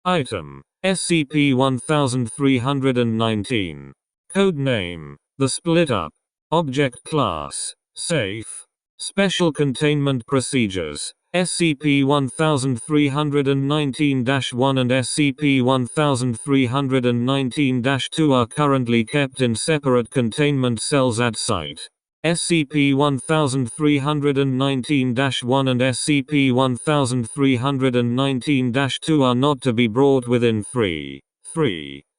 Item: SCP-1319. Code name: The Split Up. Object Class: Safe. Special Containment Procedures: SCP-1319-1 and SCP-1319-2 are currently kept in separate containment cells at site. SCP-1319-1 and SCP-1319-2 are not to be brought within 3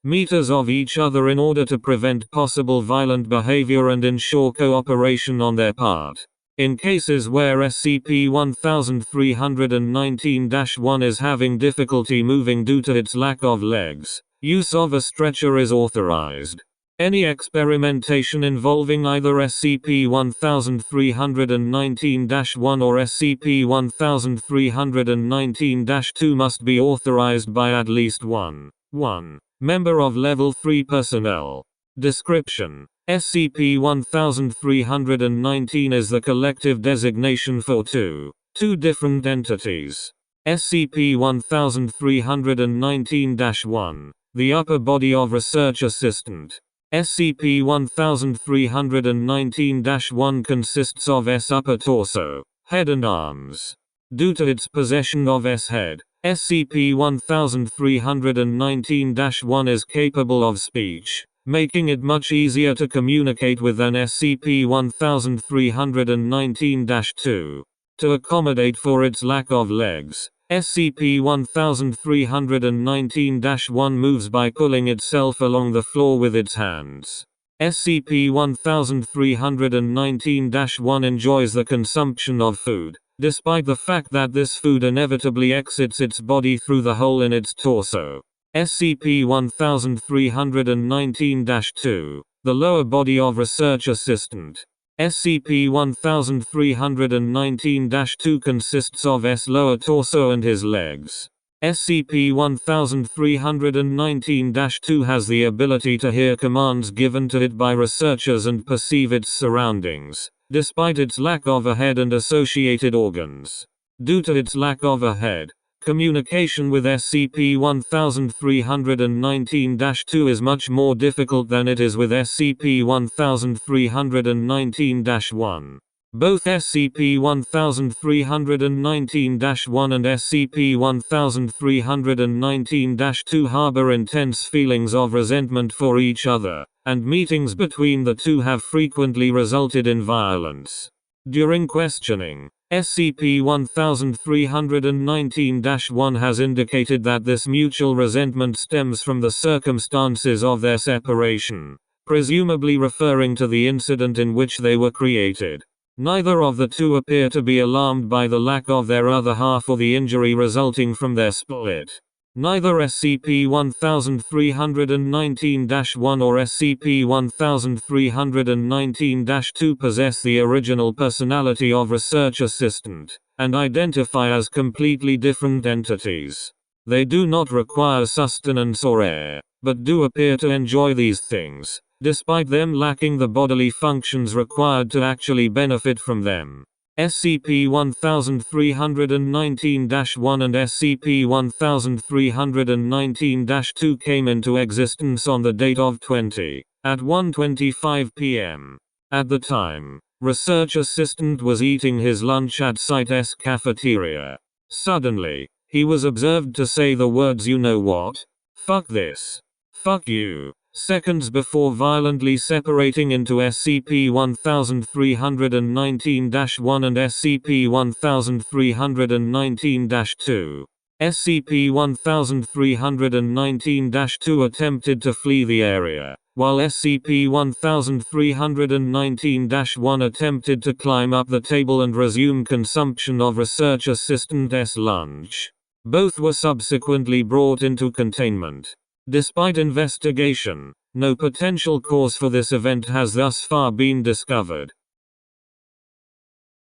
meters of each other in order to prevent possible violent behavior and ensure cooperation on their part. In cases where SCP-1319-1 is having difficulty moving due to its lack of legs, use of a stretcher is authorized. Any experimentation involving either SCP-1319-1 or SCP-1319-2 must be authorized by at least one member of Level 3 personnel. Description: SCP-1319 is the collective designation for two different entities. SCP-1319-1, the upper body of Research Assistant. SCP-1319-1 consists of S upper torso, head and arms. Due to its possession of S head, SCP-1319-1 is capable of speech, making it much easier to communicate with than SCP-1319-2. To accommodate for its lack of legs, SCP-1319-1 moves by pulling itself along the floor with its hands. SCP-1319-1 enjoys the consumption of food, despite the fact that this food inevitably exits its body through the hole in its torso. SCP-1319-2, the lower body of Research Assistant. SCP-1319-2 consists of S lower torso and his legs. SCP-1319-2 has the ability to hear commands given to it by researchers and perceive its surroundings, despite its lack of a head and associated organs. Due to its lack of a head, communication with SCP-1319-2 is much more difficult than it is with SCP-1319-1. Both SCP-1319-1 and SCP-1319-2 harbor intense feelings of resentment for each other, and meetings between the two have frequently resulted in violence. During questioning, SCP-1319-1 has indicated that this mutual resentment stems from the circumstances of their separation, presumably referring to the incident in which they were created. Neither of the two appear to be alarmed by the lack of their other half or the injury resulting from their split. Neither SCP-1319-1 or SCP-1319-2 possess the original personality of Research Assistant, and identify as completely different entities. They do not require sustenance or air, but do appear to enjoy these things, despite them lacking the bodily functions required to actually benefit from them. SCP-1319-1 and SCP-1319-2 came into existence on the date of 1:25 p.m. At the time, Research Assistant was eating his lunch at Site's cafeteria. Suddenly, he was observed to say the words "you know what? Fuck this. Fuck you," seconds before violently separating into SCP-1319-1 and SCP-1319-2. SCP-1319-2 attempted to flee the area, while SCP-1319-1 attempted to climb up the table and resume consumption of Research Assistant's lunch. Both were subsequently brought into containment. Despite investigation, no potential cause for this event has thus far been discovered.